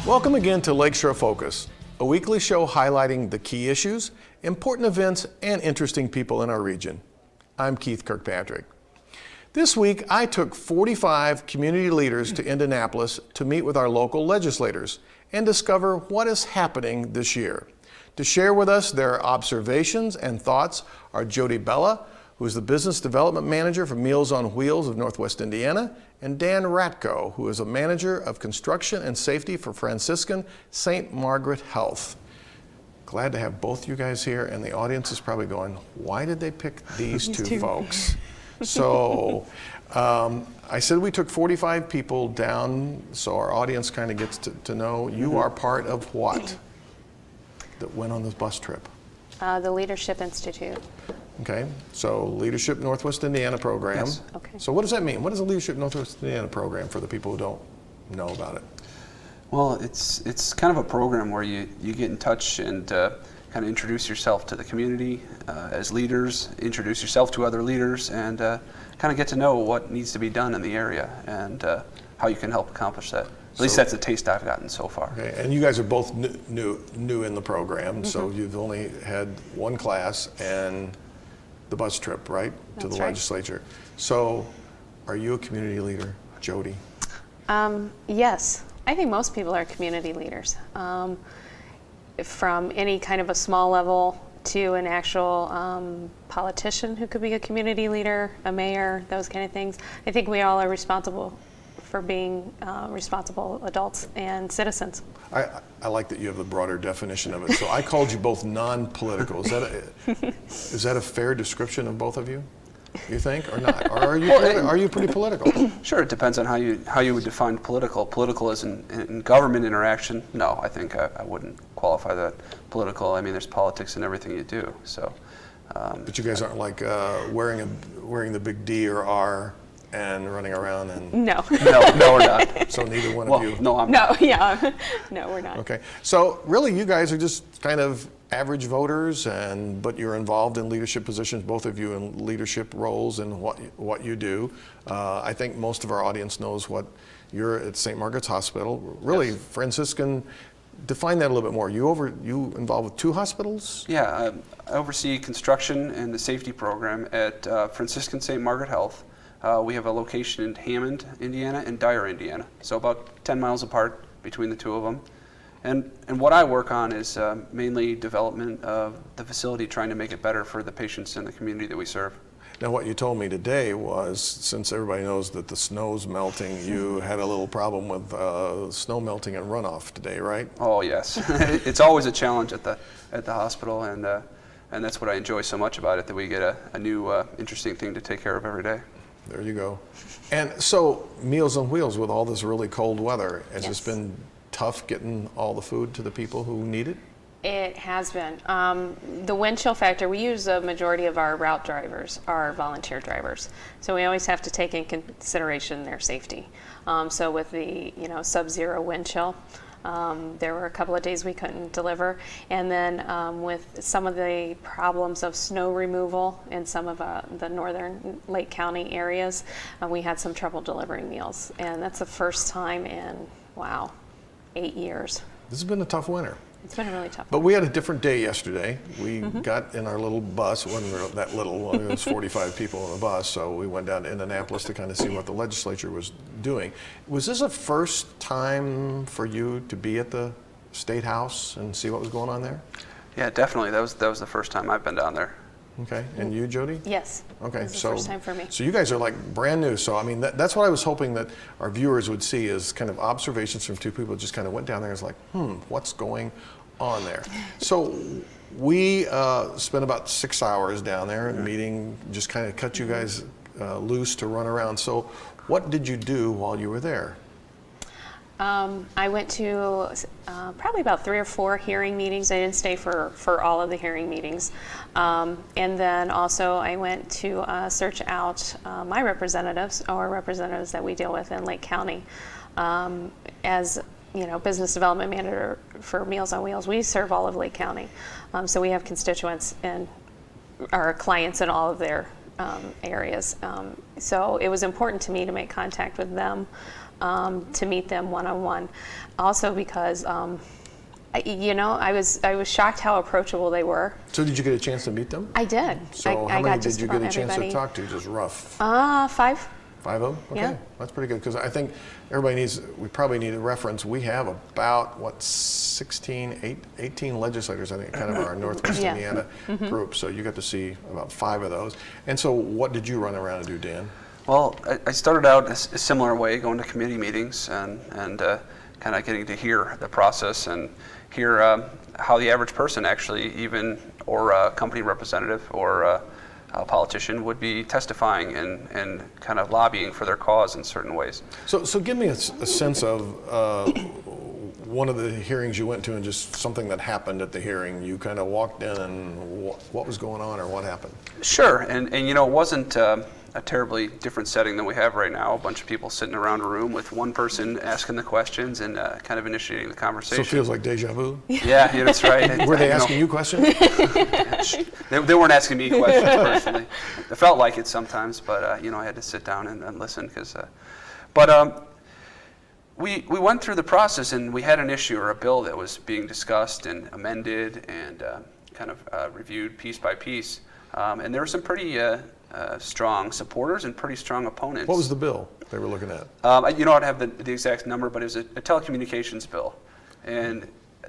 Welcome again to Lakeshore Focus, a weekly show highlighting the key issues, important events, and interesting people in our region. I'm Keith Kirkpatrick. This week, I took 45 community leaders to Indianapolis to meet with our local legislators and discover what is happening this year. To share with us their observations and thoughts are Jodi, who is the Business Development Manager for Meals on Wheels of Northwest Indiana, and Dan Ratko, who is a Manager of Construction and Safety for Franciscan St. Margaret Health. Glad to have both you guys here, and the audience is probably going, why did they pick these two folks? So I said we took 45 people down, so our audience kind of gets to know you are part of what that went on this bus trip? The Leadership Institute. Okay, so Leadership Northwest Indiana program. Yes. Okay. So what does that mean? What is the Leadership Northwest Indiana program for the people who don't know about it? Well, it's kind of a program where you get in touch and kind of introduce yourself to the community as leaders, introduce yourself to other leaders, and kind of get to know what needs to be done in the area and how you can help accomplish that. At least that's a taste I've gotten so far. Okay, and you guys are both new in the program, so you've only had one class and the bus trip, right, to the legislature. So, are you a community leader, Jodi? Yes, I think most people are community leaders. From any kind of a small level to an actual politician who could be a community leader, a mayor, those kind of things. I think we all are responsible for being responsible adults and citizens. I like that you have the broader definition of it. So I called you both non-political. Is that a fair description of both of you? You think, or not? Or are you pretty political? Sure, it depends on how you would define political. Political is in government interaction. No, I think I wouldn't qualify that political. I mean, there's politics in everything you do. So. But you guys aren't like wearing the big D or R and running around and No, we're not. So neither one of you. No, I'm no, not. yeah, no, we're not. Okay, so really, you guys are just kind of average voters, but you're involved in leadership positions, both of you in leadership roles and what you do. I think most of our audience knows what you're at St. Margaret's Hospital. Really, yes. Franciscan. Define that a little bit more. You involved with 2 hospitals? Yeah, I oversee construction and the safety program at Franciscan St. Margaret Health. We have a location in Hammond, Indiana, and Dyer, Indiana. So about 10 miles apart between the two of them. And what I work on is mainly development of the facility, trying to make it better for the patients in the community that we serve. Now, what you told me today was, since everybody knows that the snow's melting, you had a little problem with snow melting and runoff today, right? Oh yes, it's always a challenge at the hospital, and that's what I enjoy so much about it, that we get a new interesting thing to take care of every day. There you go. And so, Meals on Wheels, with all this really cold weather, has Yes. this been tough getting all the food to the people who need it? It has been. The wind chill factor, we use a majority of our route drivers are volunteer drivers. So we always have to take in consideration their safety. So with the sub-zero wind chill, there were a couple of days we couldn't deliver. And then with some of the problems of snow removal in some of the northern Lake County areas, we had some trouble delivering meals. And that's the first time in, 8 years. This has been a tough winter. It's been a really tough But we had a different day yesterday. We got in our little bus. It wasn't that little. It was 45 people on the bus. So we went down to Indianapolis to kind of see what the legislature was doing. Was this a first time for you to be at the State House and see what was going on there? Yeah, definitely. That was the first time I've been down there. Okay, and you, Jodi? Yes. Okay, It was the first time for me. So you guys are like brand new. So I mean, that's what I was hoping that our viewers would see, is kind of observations from 2 people who just kind of went down there and was like, what's going on there? So we spent about 6 hours down there meeting, just kind of cut you guys loose to run around. So what did you do while you were there? I went to probably about 3 or 4 hearing meetings. I didn't stay for all of the hearing meetings. And then also I went to search out my representatives, or representatives that we deal with in Lake County. As business development manager for Meals on Wheels, we serve all of Lake County. So we have constituents and our clients in all of their areas. So it was important to me to make contact with them to meet them one-on-one. Also because, I was shocked how approachable they were. So did you get a chance to meet them? I did. So I how many got did you get a chance everybody. to talk to, just rough? 5. 5 of them? Okay, Yeah. that's pretty good, because I think we probably need a reference. We have about, 18 legislators, I think, kind of our Northwest Yeah. Indiana group, so you got to see about 5 of those. And so what did you run around and do, Dan? Well, I started out a similar way, going to committee meetings and kind of getting to hear the process and hear how the average person actually, even, or a company representative or a politician, would be testifying and kind of lobbying for their cause in certain ways. So give me a sense of one of the hearings you went to and just something that happened at the hearing. You kind of walked in and what was going on or what happened? Sure, and it wasn't a terribly different setting than we have right now. A bunch of people sitting around a room with one person asking the questions and kind of initiating the conversation. So it feels like deja vu? Yeah, that's right. Were they asking you questions? They weren't asking me questions personally. It felt like it sometimes, but I had to sit down and listen we went through the process, and we had an issue or a bill that was being discussed and amended and kind of reviewed piece by piece. And there were some pretty strong supporters and pretty strong opponents. What was the bill they were looking at? I don't have the exact number, but it was a telecommunications bill. And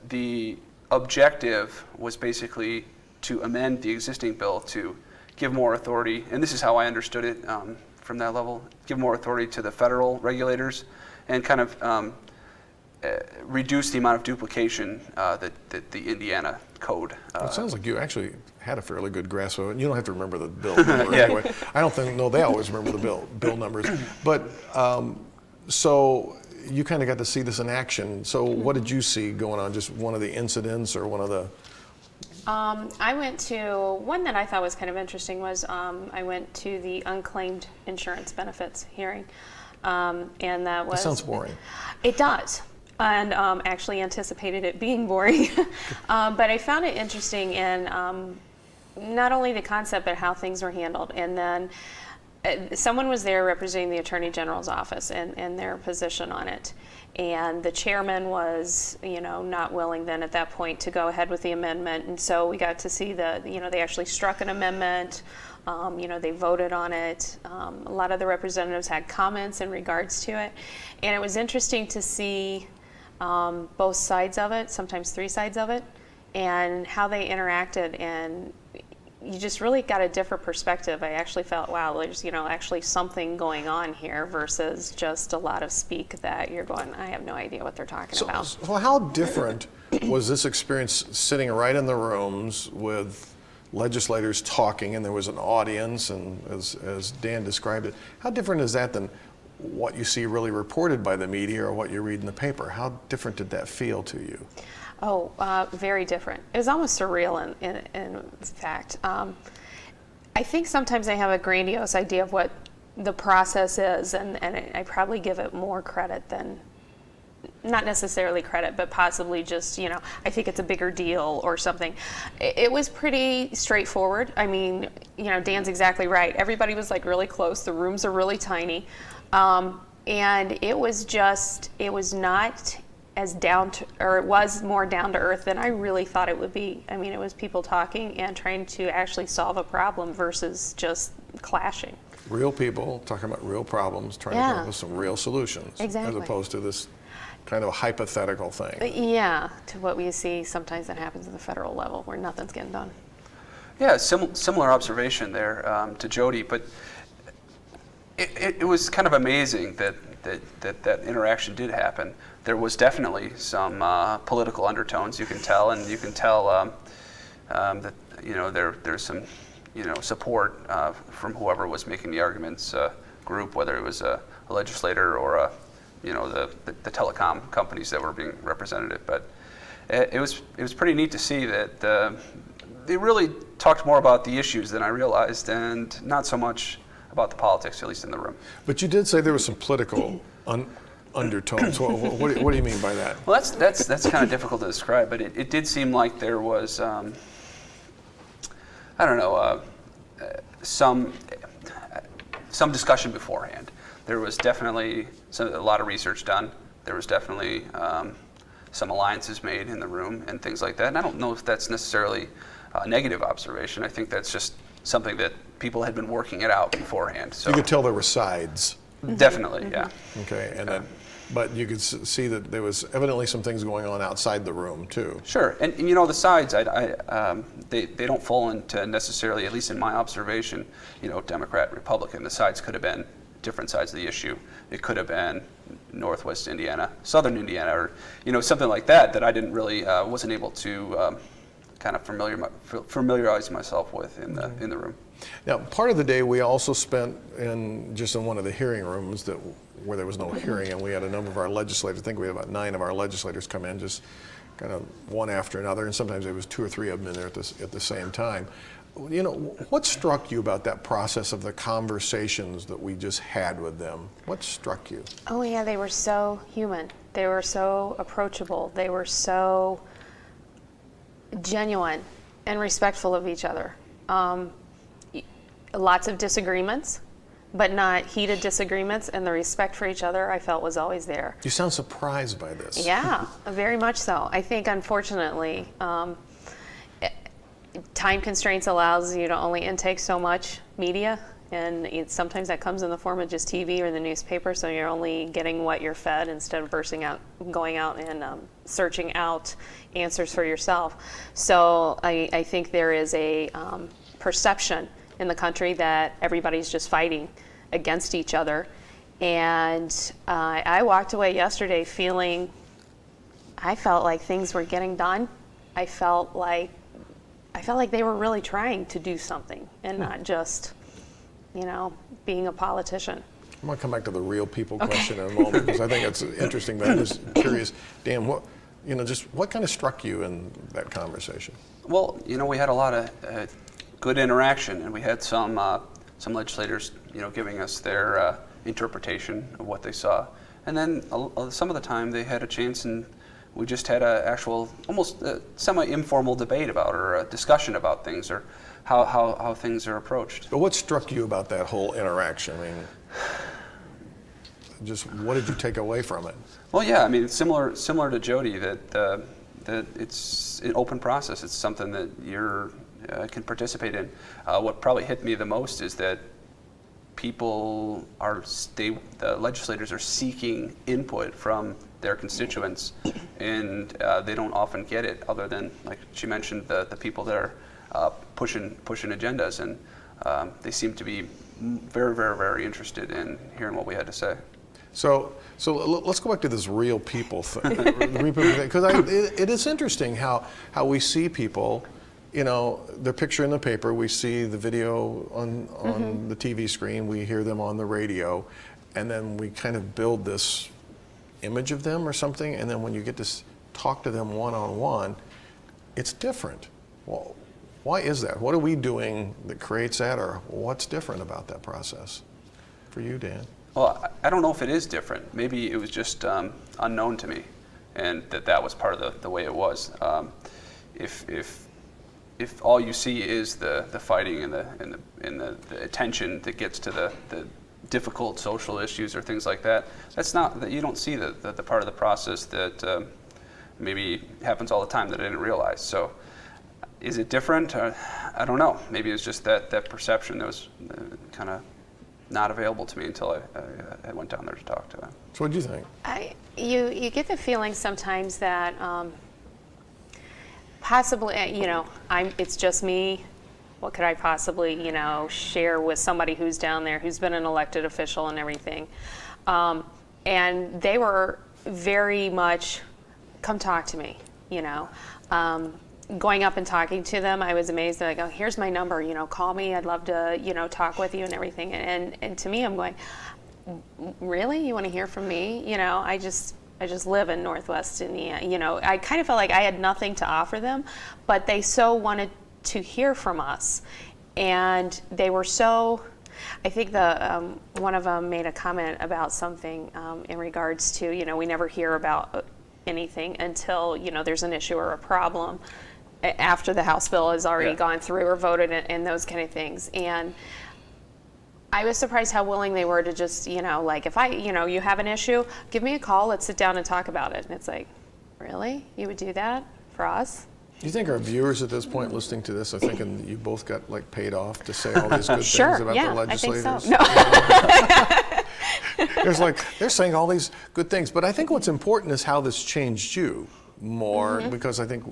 the objective was basically to amend the existing bill to give more authority, and this is how I understood it from that level, give more authority to the federal regulators and kind of reduce the amount of duplication that the Indiana code. It sounds like you actually had a fairly good grasp of it. You don't have to remember the bill number anyway. I don't think, no, they always remember the bill numbers. But so you kind of got to see this in action. So what did you see going on? Just one of the incidents or one of the... I went to, one that I thought was kind of interesting was I went to the unclaimed insurance benefits hearing. And that was... That sounds boring. It does. And actually anticipated it being boring. But I found it interesting in not only the concept, but how things were handled. And then someone was there representing the Attorney General's office and their position on it. And the chairman was, not willing then at that point to go ahead with the amendment. And so we got to see they actually struck an amendment. They voted on it. A lot of the representatives had comments in regards to it. And it was interesting to see both sides of it, sometimes 3 sides of it, and how they interacted. And you just really got a different perspective. I actually felt, wow, there's actually something going on here versus just a lot of speak that you're going, I have no idea what they're talking about. So how different was this experience sitting right in the rooms with legislators talking and there was an audience, and as Dan described it, how different is that than what you see really reported by the media or what you read in the paper? How different did that feel to you? Oh, very different. It was almost surreal in fact. I think sometimes I have a grandiose idea of what the process is, and I probably give it more credit than, not necessarily credit, but possibly just, I think it's a bigger deal or something. It was pretty straightforward. I mean, Dan's exactly right. Everybody was like really close. The rooms are really tiny. And it was not as it was more down to earth than I really thought it would be. I mean, it was people talking and trying to actually solve a problem versus just clashing. Real people talking about real problems, trying to come up with some real solutions. Exactly. As opposed to this kind of a hypothetical thing. Yeah, to what we see sometimes that happens at the federal level where nothing's getting done. Yeah, similar observation there to Jodi, but it was kind of amazing that interaction did happen. There was definitely some political undertones, you can tell, and you can tell that there's some support from whoever was making the arguments group, whether it was a legislator or the telecom companies that were being represented. But it was pretty neat to see that they really talked more about the issues than I realized, and not so much about the politics, at least in the room. But you did say there was some political undertones. What do you mean by that? Well, that's kind of difficult to describe, but it did seem like there was, some discussion beforehand. there was definitely a lot of research done. There was definitely some alliances made in the room and things like that. And I don't know if that's necessarily a negative observation. I think that's just something that people had been working it out beforehand. So You could tell there were sides. definitely, yeah. Okay, and then, but you could see that there was evidently some things going on outside the room too. Sure, and you know the sides, they don't fall into necessarily, at least in my observation, you know, Democrat, Republican. The sides could have been different sides of the issue. It could have been Northwest Indiana, Southern Indiana, or you know something like that that I didn't really wasn't able to kind of familiarize myself with in the room. Now, part of the day we also spent in one of the hearing rooms where there was no hearing, and we had a number of our legislators. I think we had about 9 of our legislators come in, just kind of one after another, and sometimes there was 2 or 3 of them in there at the same time. You know, what struck you about that process of the conversations that we just had with them? What struck you? Oh yeah, they were so human. They were so approachable. They were so genuine and respectful of each other. Lots of disagreements, but not heated disagreements, and the respect for each other I felt was always there. You sound surprised by this. Yeah, very much so. I think unfortunately, time constraints allows you to only intake so much media, and sometimes that comes in the form of just TV or the newspaper, so you're only getting what you're fed instead of going out and searching out answers for yourself. So I think there is a perception in the country that everybody's just fighting against each other. And I walked away yesterday I felt like things were getting done. I felt like they were really trying to do something and not just, you know, being a politician. I'm going to come back to the real people question in a moment, because I think it's interesting, but I'm just curious, Dan, what kind of struck you in that conversation? Well, you know, we had a lot of good interaction, and we had some legislators, you know, giving us their interpretation of what they saw, and then some of the time they had a chance, and we just had an actual, almost semi-informal debate about, or a discussion about things, or how things are approached. But what struck you about that whole interaction? I mean, just what did you take away from it? Well, yeah, I mean, it's similar to Jodi, that it's an open process. It's something that you're can participate in. What probably hit me the most is that the legislators are seeking input from their constituents, and they don't often get it, other than, like she mentioned, the people that are pushing agendas, and they seem to be very, very, very interested in hearing what we had to say. So let's go back to this real people thing, because it is interesting how we see people. You know, their picture in the paper, we see the video on the TV screen, we hear them on the radio, and then we kind of build this image of them or something, and then when you get to talk to them one-on-one, it's different. Well, why is that? What are we doing that creates that, or what's different about that process? For you, Dan? Well, I don't know if it is different. Maybe it was just unknown to me, and that was part of the way it was. If all you see is the fighting and the attention that gets to the difficult social issues or things like that, you don't see the part of the process that maybe happens all the time that I didn't realize. So, is it different? I don't know. Maybe it's just that perception that was kind of not available to me until I went down there to talk to them. So what do you think? You get the feeling sometimes that possibly, it's just me. What could I possibly, share with somebody who's down there, who's been an elected official and everything? And they were very much, come talk to me, Going up and talking to them, I was amazed. They're like, oh, here's my number, call me. I'd love to, talk with you and everything. And to me, I'm going, really? You want to hear from me? I just live in Northwest Indiana. I kind of felt like I had nothing to offer them, but they so wanted to hear from us. And they were so, I think one of them made a comment about something in regards to, we never hear about anything until, there's an issue or a problem after the House bill has already gone through or voted and those kind of things. And I was surprised how willing they were to just, like if you have an issue, give me a call, let's sit down and talk about it. And it's like, really? You would do that for us? Do you think our viewers at this point listening to this are thinking that you both got like paid off to say all these good Sure, things about yeah, the legislators? I think so. No. They're saying all these good things, but I think what's important is how this changed you more, because I think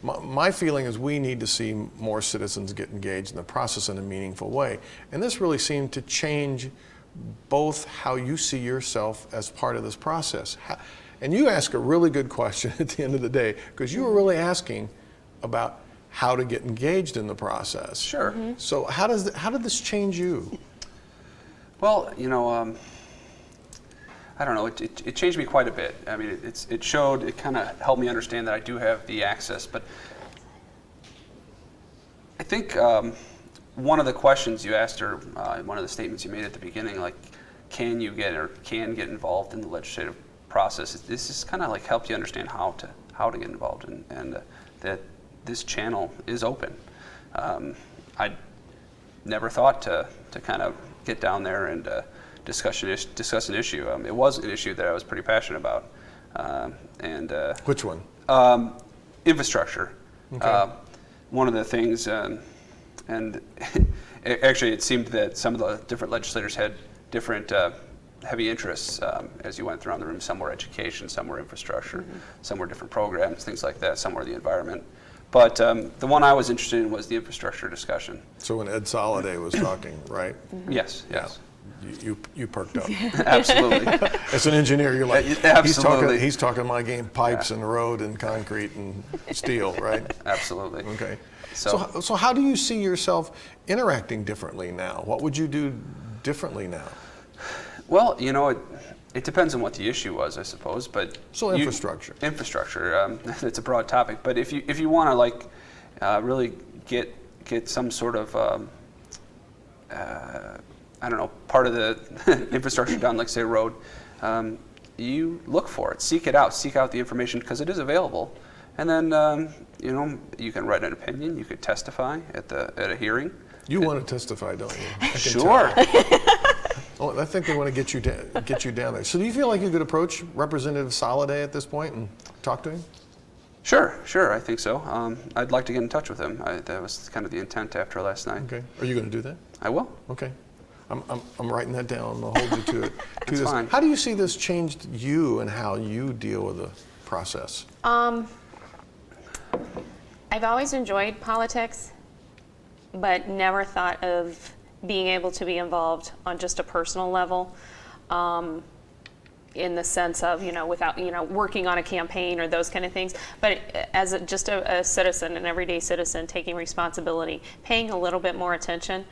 my feeling is we need to see more citizens get engaged in the process in a meaningful way. And this really seemed to change both how you see yourself as part of this process. And you ask a really good question at the end of the day, because you were really asking about how to get engaged in the process. Sure. So how did this change you? Well, I don't know. It changed me quite a bit. I mean, it kind of helped me understand that I do have the access. But I think one of the questions you asked, or one of the statements you made at the beginning, like, can get involved in the legislative process? This has kind of like helped you understand how to get involved, and that this channel is open. I never thought to kind of get down there and discuss an issue. It was an issue that I was pretty passionate about. Which one? Infrastructure. Okay. One of the things, and actually it seemed that some of the different legislators had different heavy interests as you went around the room. Some were education, some were infrastructure, some were different programs, things like that, some were the environment. But the one I was interested in was the infrastructure discussion. So when Ed Soliday was talking, right? Yes. You perked up. Absolutely. As an engineer, you're like, Absolutely. he's talking my game, pipes and road and concrete and steel, right? Absolutely. Okay. So how do you see yourself interacting differently now? What would you do differently now? Well, it depends on what the issue was, I suppose. But infrastructure. Infrastructure. It's a broad topic. But if you want to really get some sort of part of the infrastructure done, like say a road, you look for it, seek it out, seek out the information, because it is available. And then you can write an opinion, you could testify at a hearing. You want to testify, don't you? I can Sure. tell. Well, I think they want to get you down there. So do you feel like you could approach Representative Soliday at this point and talk to him? Sure, I think so. I'd like to get in touch with him. That was kind of the intent after last night. Okay. Are you going to do that? I will. Okay. I'm writing that down. I'll hold you to it. That's fine. How do you see this changed you and how you deal with the process? I've always enjoyed politics, but never thought of being able to be involved on just a personal level, in the sense of, without, working on a campaign or those kind of things. But as just a citizen, an everyday citizen, taking responsibility, paying a little bit more attention.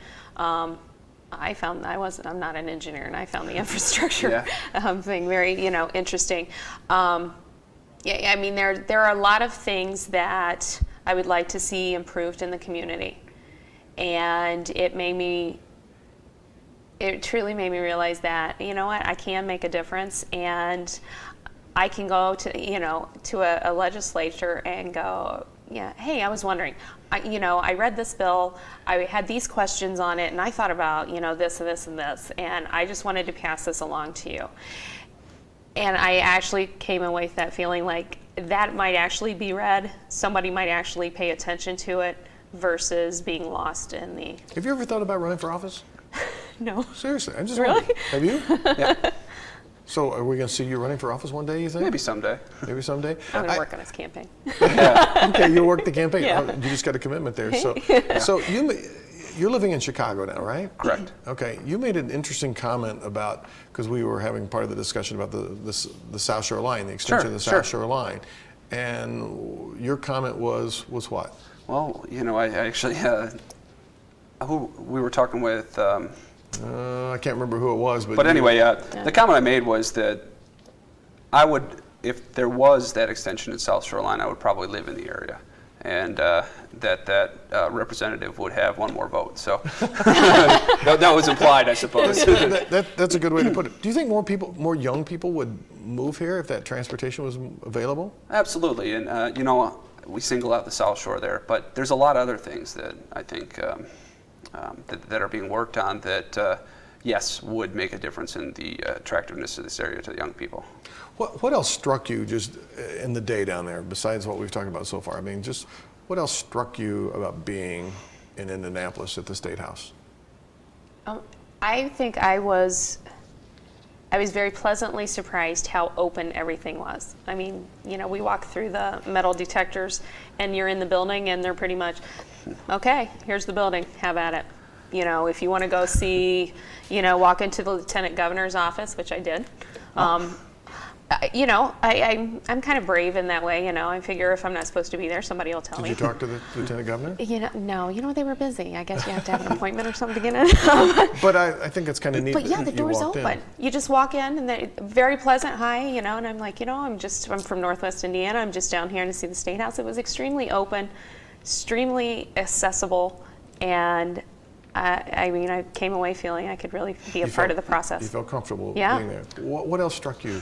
I found I'm not an engineer, and I found the infrastructure thing very, interesting. I mean, there are a lot of things that I would like to see improved in the community, and it truly made me realize that, I can make a difference, and I can go to a legislator and go, hey, I was wondering, I read this bill, I had these questions on it, and I thought about, this and this and this, and I just wanted to pass this along to you. And I actually came away with that feeling like that might actually be read, somebody might actually pay attention to it, versus being lost in the... Have you ever thought about running for office? No. Seriously, I'm just Really? wondering. Have you? Yeah. So are we going to see you running for office one day, you think? Maybe someday. Maybe someday? I'm going to work on his campaign. Okay, you'll work the campaign. Yeah. Oh, you just got a commitment there. So you're living in Chicago now, right? Correct. Okay, you made an interesting comment about, because we were having part of the discussion about the South Shore Line, the extension of the South Shore Line. And your comment was what? Well, I actually, who we were talking with... I can't remember who it was, but anyway, the comment I made was that I would, if there was that extension in South Shore Line, I would probably live in the area, and that representative would have one more vote. So that was implied, I suppose. That's a good way to put it. Do you think more young people would move here if that transportation was available? Absolutely, and we single out the South Shore there, but there's a lot of other things that I think that are being worked on that yes, would make a difference in the attractiveness of this area to the young people. What else struck you just in the day down there, besides what we've talked about so far? I mean, just what else struck you about being in Indianapolis at the State House? I think I was very pleasantly surprised how open everything was. I mean, you know, we walk through the metal detectors and you're in the building and they're pretty much, okay, here's the building, have at it. You know, if you want to go see, you know, walk into the Lieutenant Governor's office, which I did. You know, I'm kind of brave in that way, you know. I figure if I'm not supposed to be there, somebody will tell me. Did you talk to the Lieutenant Governor? You know, no, you know, they were busy. I guess you have to have an appointment or something to get in. But I think it's kind of neat. But yeah, that the you door's walked open. in. You just walk in and they're very pleasant, hi, you know, and I'm like, you know, I'm from Northwest Indiana. I'm just down here to see the State House. It was extremely open, extremely accessible, and I mean, I came away feeling I could really be a part of the process. You felt comfortable Yeah. being there. What else struck you?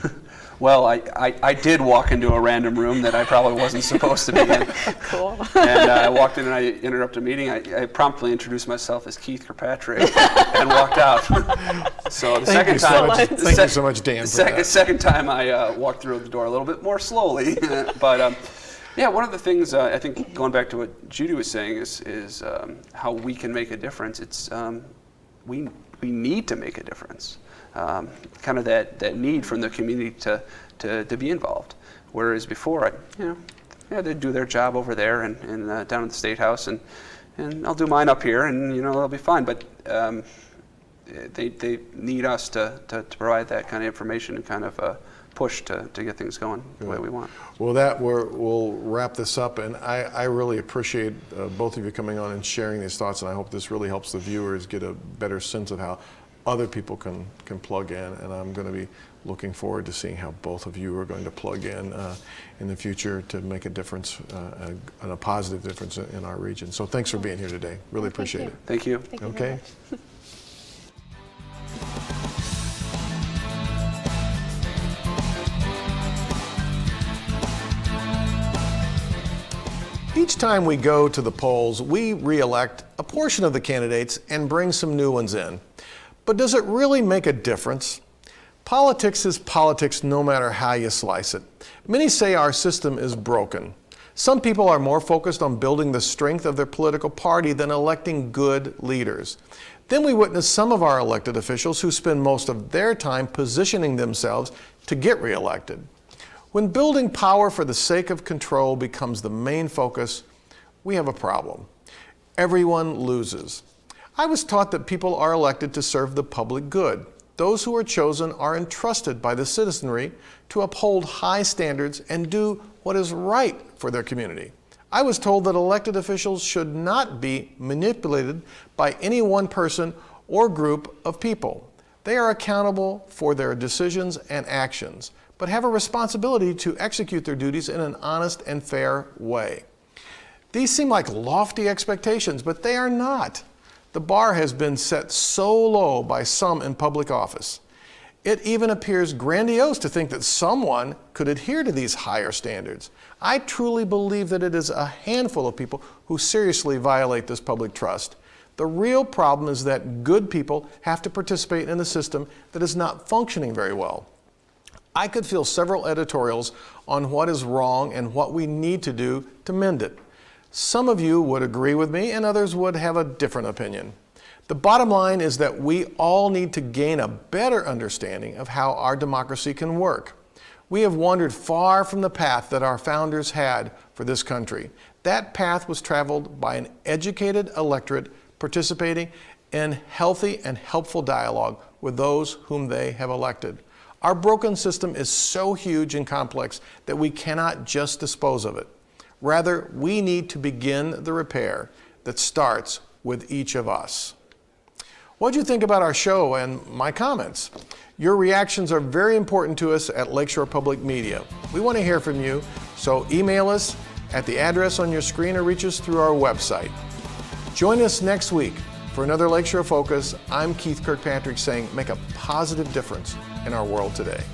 Well, I did walk into a random room that I probably wasn't supposed to be in. Cool. And I walked in and I interrupted a meeting. I promptly introduced myself as Keith Kirkpatrick and walked out. So the second time, Thank you so much, Dan, for that. Second time I walked through the door a little bit more slowly. But yeah, one of the things I think going back to what Jodi was saying is how we can make a difference. It's we need to make a difference. Kind of that need from the community to be involved. Whereas before, they'd do their job over there and down at the State House, and I'll do mine up here, and they'll be fine. But they need us to provide that kind of information and kind of push to get things going the way we want. Well, we'll wrap this up, and I really appreciate both of you coming on and sharing these thoughts, and I hope this really helps the viewers get a better sense of how other people can plug in, and I'm going to be looking forward to seeing how both of you are going to plug in the future to make a difference, and a positive difference in our region. So thanks for being here today. Really appreciate it. Thank you. Thank you Okay. very much. Each time we go to the polls, we re-elect a portion of the candidates and bring some new ones in. But does it really make a difference? Politics is politics no matter how you slice it. Many say our system is broken. Some people are more focused on building the strength of their political party than electing good leaders. Then we witness some of our elected officials who spend most of their time positioning themselves to get reelected. When building power for the sake of control becomes the main focus, we have a problem. Everyone loses. I was taught that people are elected to serve the public good. Those who are chosen are entrusted by the citizenry to uphold high standards and do what is right for their community. I was told that elected officials should not be manipulated by any one person or group of people. They are accountable for their decisions and actions, but have a responsibility to execute their duties in an honest and fair way. These seem like lofty expectations, but they are not. The bar has been set so low by some in public office. It even appears grandiose to think that someone could adhere to these higher standards. I truly believe that it is a handful of people who seriously violate this public trust. The real problem is that good people have to participate in a system that is not functioning very well. I could fill several editorials on what is wrong and what we need to do to mend it. Some of you would agree with me and others would have a different opinion. The bottom line is that we all need to gain a better understanding of how our democracy can work. We have wandered far from the path that our founders had for this country. That path was traveled by an educated electorate participating in healthy and helpful dialogue with those whom they have elected. Our broken system is so huge and complex that we cannot just dispose of it. Rather, we need to begin the repair that starts with each of us. What do you think about our show and my comments? Your reactions are very important to us at Lakeshore Public Media. We want to hear from you, so email us at the address on your screen or reach us through our website. Join us next week for another Lakeshore Focus. I'm Keith Kirkpatrick saying make a positive difference in our world today.